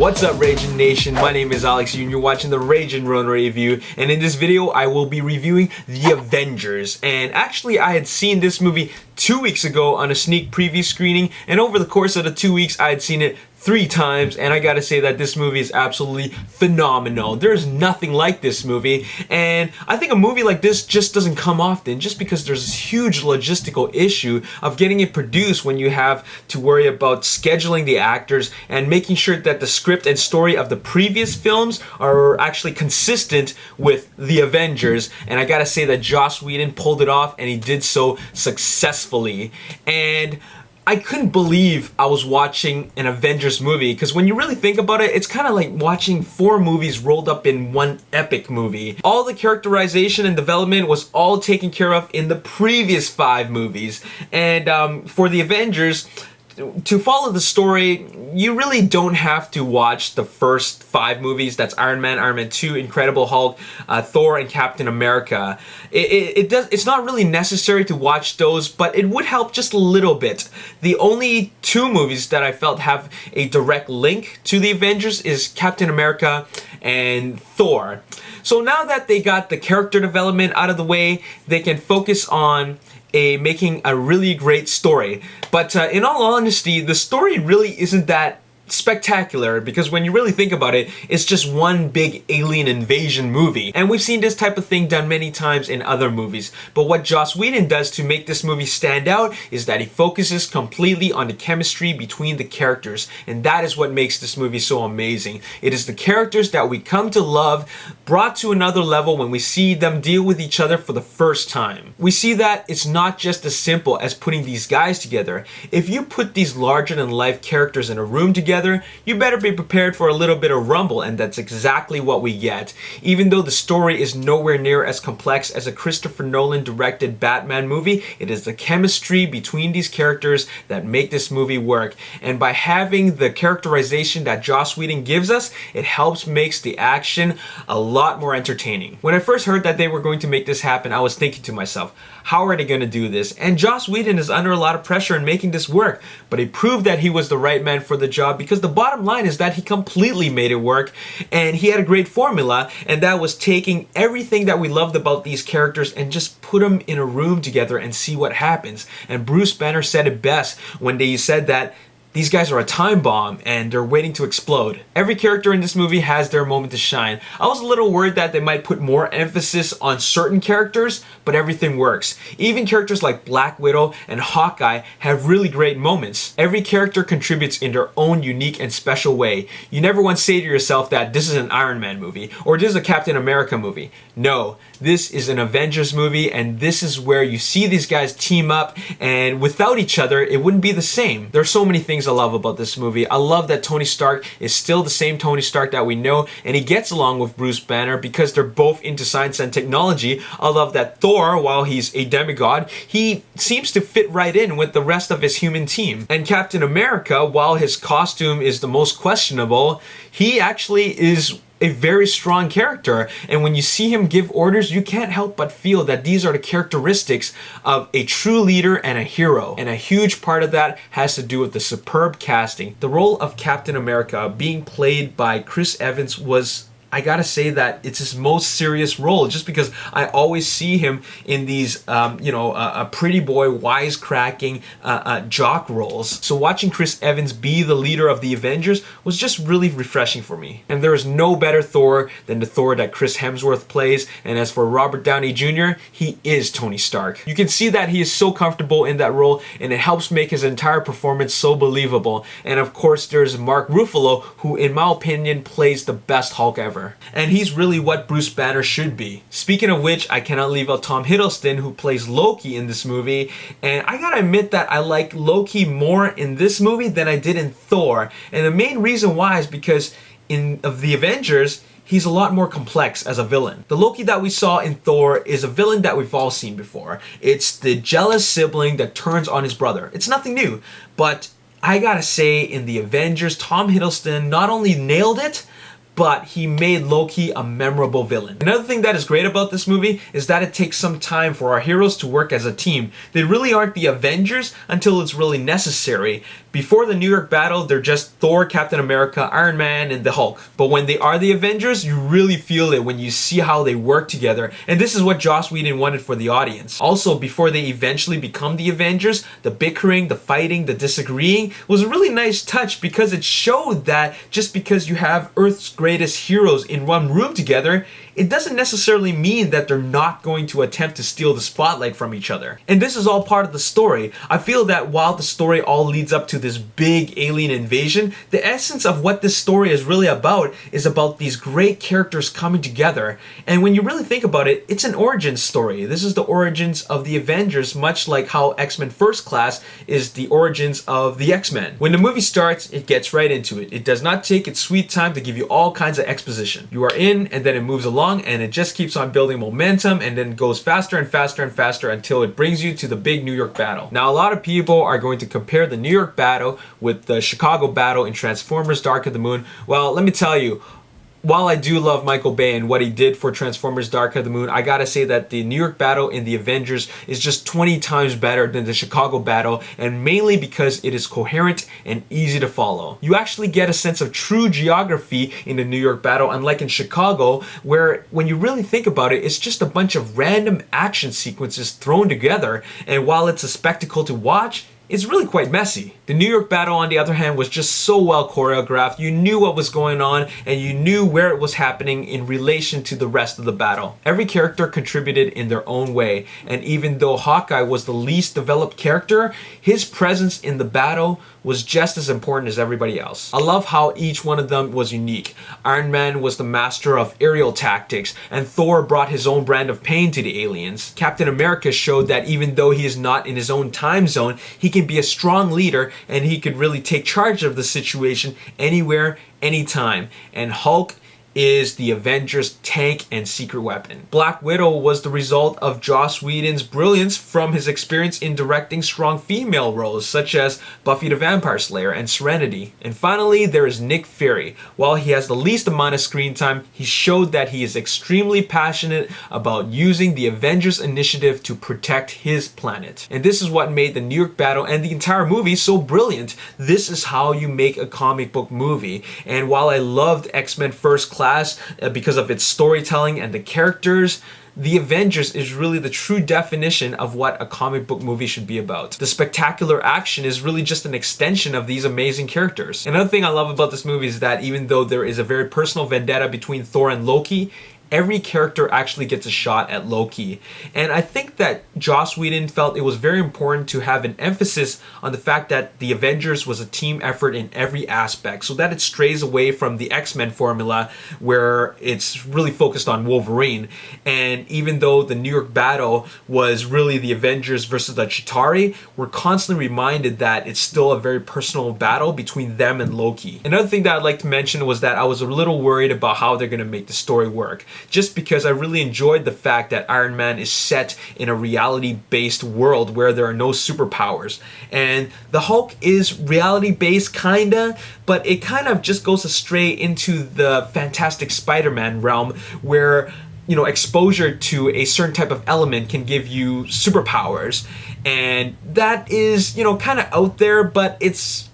What's up, Ragin Nation? My name is Alex and you're watching the Ragin Ronin review, and in this video I will be reviewing The Avengers. And actually I had seen this movie 2 weeks ago on a sneak preview screening, and over the course of the 2 weeks I had seen it 3 times, and I gotta say that this movie is absolutely phenomenal. There's nothing like this movie, and I think a movie like this just doesn't come often, just because there's this huge logistical issue of getting it produced when you have to worry about scheduling the actors and making sure that the script and story of the previous films are actually consistent with The Avengers. And I gotta say that Joss Whedon pulled it off, and he did so successfully. And I couldn't believe I was watching an Avengers movie, because when you really think about it, it's kind of like watching 4 movies rolled up in one epic movie. All the characterization and development was all taken care of in the previous 5 movies. And for the Avengers, to follow the story, you really don't have to watch the first 5 movies. That's Iron Man, Iron Man 2, Incredible Hulk, Thor, and Captain America. It's not really necessary to watch those, but it would help just a little bit. The only 2 movies that I felt have a direct link to the Avengers is Captain America and Thor. So now that they got the character development out of the way, they can focus on making a really great story. But in all honesty, the story really isn't that spectacular, because when you really think about it, it's just one big alien invasion movie. And we've seen this type of thing done many times in other movies. But what Joss Whedon does to make this movie stand out is that he focuses completely on the chemistry between the characters. And that is what makes this movie so amazing. It is the characters that we come to love brought to another level when we see them deal with each other for the first time. We see that it's not just as simple as putting these guys together. If you put these larger than life characters in a room together, you better be prepared for a little bit of rumble, and that's exactly what we get. Even though the story is nowhere near as complex as a Christopher Nolan directed Batman movie, it is the chemistry between these characters that make this movie work. And by having the characterization that Joss Whedon gives us, it helps makes the action a lot more entertaining. When I first heard that they were going to make this happen, I was thinking to myself, how are they going to do this? And Joss Whedon is under a lot of pressure in making this work, but he proved that he was the right man for the job, because the bottom line is that he completely made it work, and he had a great formula, and that was taking everything that we loved about these characters and just put them in a room together and see what happens. And Bruce Banner said it best when they said that these guys are a time bomb and they're waiting to explode. Every character in this movie has their moment to shine. I was a little worried that they might put more emphasis on certain characters, but everything works. Even characters like Black Widow and Hawkeye have really great moments. Every character contributes in their own unique and special way. You never once say to yourself that this is an Iron Man movie or this is a Captain America movie. No, this is an Avengers movie, and this is where you see these guys team up, and without each other it wouldn't be the same. There's so many things I love about this movie. I love that Tony Stark is still the same Tony Stark that we know, and he gets along with Bruce Banner because they're both into science and technology. I love that Thor, while he's a demigod, he seems to fit right in with the rest of his human team. And Captain America, while his costume is the most questionable, he actually is a very strong character, and when you see him give orders, you can't help but feel that these are the characteristics of a true leader and a hero. And a huge part of that has to do with the superb casting. The role of Captain America being played by Chris Evans was, I gotta say that it's his most serious role, just because I always see him in these, a pretty boy, wisecracking jock roles. So watching Chris Evans be the leader of the Avengers was just really refreshing for me. And there is no better Thor than the Thor that Chris Hemsworth plays. And as for Robert Downey Jr., he is Tony Stark. You can see that he is so comfortable in that role, and it helps make his entire performance so believable. And of course, there's Mark Ruffalo, who in my opinion plays the best Hulk ever. And he's really what Bruce Banner should be. Speaking of which, I cannot leave out Tom Hiddleston, who plays Loki in this movie. And I gotta admit that I like Loki more in this movie than I did in Thor. And the main reason why is because of the Avengers, he's a lot more complex as a villain. The Loki that we saw in Thor is a villain that we've all seen before. It's the jealous sibling that turns on his brother. It's nothing new, but I gotta say, in the Avengers, Tom Hiddleston not only nailed it, but he made Loki a memorable villain. Another thing that is great about this movie is that it takes some time for our heroes to work as a team. They really aren't the Avengers until it's really necessary. Before the New York battle, they're just Thor, Captain America, Iron Man, and the Hulk. But when they are the Avengers, you really feel it when you see how they work together. And this is what Joss Whedon wanted for the audience. Also, before they eventually become the Avengers, the bickering, the fighting, the disagreeing was a really nice touch because it showed that just because you have Earth's greatest heroes in one room together, it doesn't necessarily mean that they're not going to attempt to steal the spotlight from each other. And this is all part of the story. I feel that while the story all leads up to this big alien invasion, the essence of what this story is really about is about these great characters coming together. And when you really think about it, it's an origin story. This is the origins of the Avengers, much like how X-Men First Class is the origins of the X-Men. When the movie starts, it gets right into it. It does not take its sweet time to give you all kinds of exposition. You are in, and then it moves along, and it just keeps on building momentum and then goes faster and faster and faster until it brings you to the big New York battle. Now, a lot of people are going to compare the New York battle with the Chicago battle in Transformers Dark of the Moon. Well, let me tell you, while I do love Michael Bay and what he did for Transformers Dark of the Moon, I gotta say that the New York battle in the Avengers is just 20 times better than the Chicago battle, and mainly because it is coherent and easy to follow. You actually get a sense of true geography in the New York battle, unlike in Chicago, where when you really think about it, it's just a bunch of random action sequences thrown together, and while it's a spectacle to watch, it's really quite messy. The New York battle, on the other hand, was just so well choreographed. You knew what was going on, and you knew where it was happening in relation to the rest of the battle. Every character contributed in their own way, and even though Hawkeye was the least developed character, his presence in the battle was just as important as everybody else. I love how each one of them was unique. Iron Man was the master of aerial tactics, and Thor brought his own brand of pain to the aliens. Captain America showed that even though he is not in his own time zone, he can be a strong leader and he could really take charge of the situation anywhere, anytime. And Hulk is the Avengers' tank and secret weapon. Black Widow was the result of Joss Whedon's brilliance from his experience in directing strong female roles such as Buffy the Vampire Slayer and Serenity. And finally, there is Nick Fury. While he has the least amount of screen time, he showed that he is extremely passionate about using the Avengers initiative to protect his planet. And this is what made the New York battle and the entire movie so brilliant. This is how you make a comic book movie. And while I loved X-Men First Class because of its storytelling and the characters, The Avengers is really the true definition of what a comic book movie should be about. The spectacular action is really just an extension of these amazing characters. Another thing I love about this movie is that even though there is a very personal vendetta between Thor and Loki, every character actually gets a shot at Loki. And I think that Joss Whedon felt it was very important to have an emphasis on the fact that the Avengers was a team effort in every aspect, so that it strays away from the X-Men formula where it's really focused on Wolverine. And even though the New York battle was really the Avengers versus the Chitauri, we're constantly reminded that it's still a very personal battle between them and Loki. Another thing that I'd like to mention was that I was a little worried about how they're going to make the story work, just because I really enjoyed the fact that Iron Man is set in a reality-based world where there are no superpowers. And the Hulk is reality-based kinda, but it kind of just goes astray into the Fantastic Spider-Man realm where, you know, exposure to a certain type of element can give you superpowers. And that is, you know, kind of out there, but it's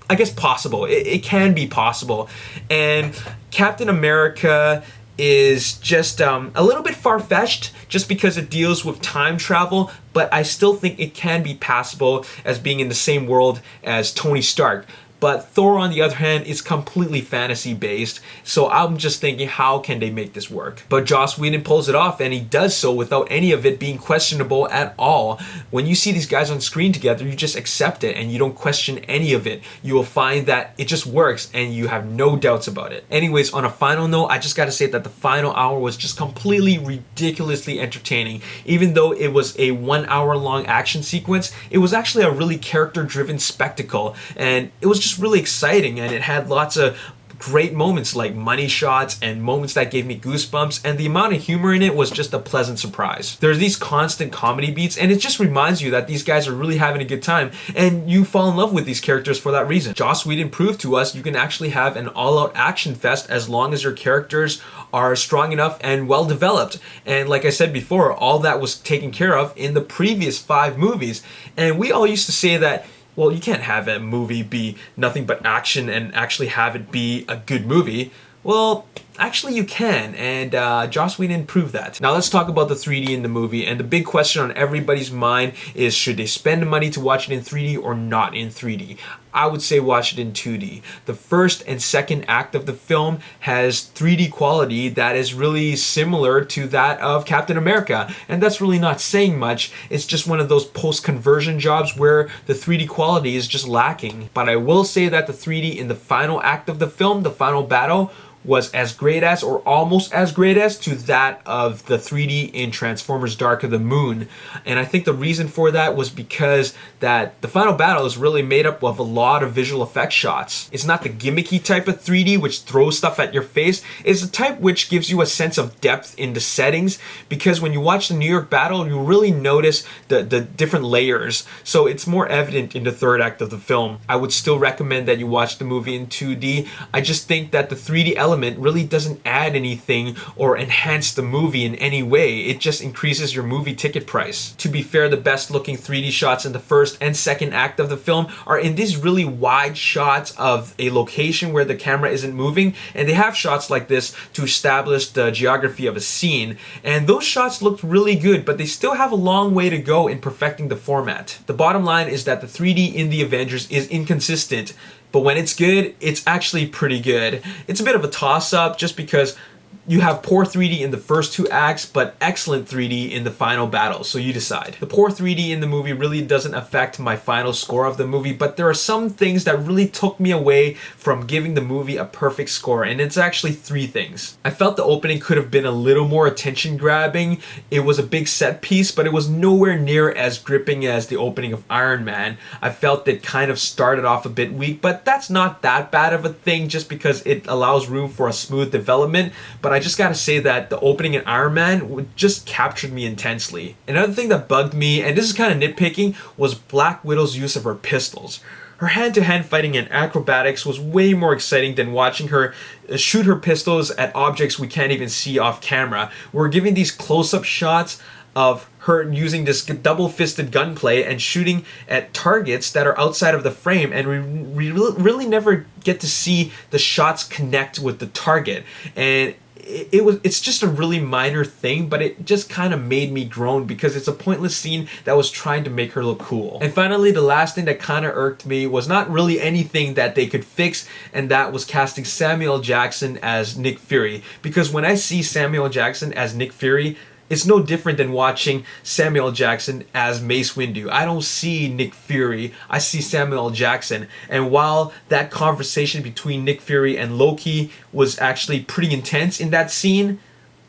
I guess possible. It can be possible. And Captain America is just a little bit far-fetched just because it deals with time travel, but I still think it can be passable as being in the same world as Tony Stark. But Thor, on the other hand, is completely fantasy-based, so I'm just thinking, how can they make this work? But Joss Whedon pulls it off, and he does so without any of it being questionable at all. When you see these guys on screen together, you just accept it, and you don't question any of it. You will find that it just works, and you have no doubts about it. Anyways, on a final note, I just gotta say that the final hour was just completely ridiculously entertaining. Even though it was a 1 hour long action sequence, it was actually a really character-driven spectacle, and it was just really exciting, and it had lots of great moments like money shots and moments that gave me goosebumps, and the amount of humor in it was just a pleasant surprise. There's these constant comedy beats, and it just reminds you that these guys are really having a good time, and you fall in love with these characters for that reason. Joss Whedon proved to us you can actually have an all-out action fest as long as your characters are strong enough and well developed. And like I said before, all that was taken care of in the previous 5 movies. And we all used to say that, well, you can't have a movie be nothing but action and actually have it be a good movie. Well, actually you can, and Joss Whedon proved that. Now let's talk about the 3D in the movie, and the big question on everybody's mind is, should they spend money to watch it in 3D or not in 3D? I would say watch it in 2D. The first and second act of the film has 3D quality that is really similar to that of Captain America, and that's really not saying much. It's just one of those post-conversion jobs where the 3D quality is just lacking. But I will say that the 3D in the final act of the film, the final battle, was as great as, or almost as great as, to that of the 3D in Transformers Dark of the Moon. And I think the reason for that was because that the final battle is really made up of a lot of visual effects shots. It's not the gimmicky type of 3D which throws stuff at your face. It's the type which gives you a sense of depth in the settings, because when you watch the New York battle, you really notice the different layers. So it's more evident in the third act of the film. I would still recommend that you watch the movie in 2D. I just think that the 3D element really doesn't add anything or enhance the movie in any way. It just increases your movie ticket price. To be fair, the best looking 3D shots in the first and second act of the film are in these really wide shots of a location where the camera isn't moving, and they have shots like this to establish the geography of a scene, and those shots looked really good, but they still have a long way to go in perfecting the format. The bottom line is that the 3D in the Avengers is inconsistent, but when it's good, it's actually pretty good. It's a bit of a toss-up just because you have poor 3D in the first 2 acts, but excellent 3D in the final battle, so you decide. The poor 3D in the movie really doesn't affect my final score of the movie, but there are some things that really took me away from giving the movie a perfect score, and it's actually 3 things. I felt the opening could have been a little more attention-grabbing. It was a big set piece, but it was nowhere near as gripping as the opening of Iron Man. I felt it kind of started off a bit weak, but that's not that bad of a thing just because it allows room for a smooth development. But I just gotta say that the opening in Iron Man just captured me intensely. Another thing that bugged me, and this is kind of nitpicking, was Black Widow's use of her pistols. Her hand-to-hand fighting and acrobatics was way more exciting than watching her shoot her pistols at objects we can't even see off camera. We're giving these close-up shots of her using this double-fisted gunplay and shooting at targets that are outside of the frame, and we really never get to see the shots connect with the target. And it's just a really minor thing, but it just kind of made me groan because it's a pointless scene that was trying to make her look cool. And finally, the last thing that kind of irked me was not really anything that they could fix, and that was casting Samuel Jackson as Nick Fury. Because when I see Samuel Jackson as Nick Fury, it's no different than watching Samuel Jackson as Mace Windu. I don't see Nick Fury, I see Samuel Jackson. And while that conversation between Nick Fury and Loki was actually pretty intense in that scene,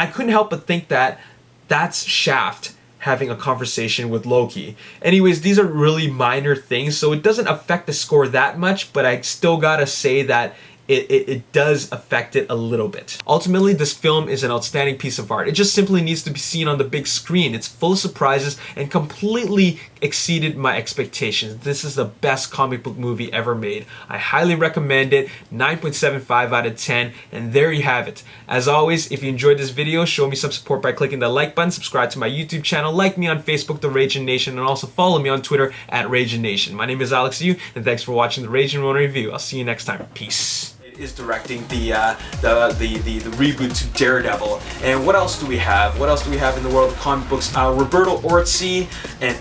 I couldn't help but think that that's Shaft having a conversation with Loki. Anyways, these are really minor things, so it doesn't affect the score that much, but I still gotta say that it does affect it a little bit. Ultimately, this film is an outstanding piece of art. It just simply needs to be seen on the big screen. It's full of surprises and completely exceeded my expectations. This is the best comic book movie ever made. I highly recommend it. 9.75 out of 10, and there you have it. As always, if you enjoyed this video, show me some support by clicking the like button, subscribe to my YouTube channel, like me on Facebook, The Ragin Nation, and also follow me on Twitter at Ragin Nation. My name is Alex Yu, and thanks for watching the Ragin Ronin review. I'll see you next time. Peace. Is directing the reboot to Daredevil. And what else do we have? What else do we have in the world of comic books? Roberto Orci and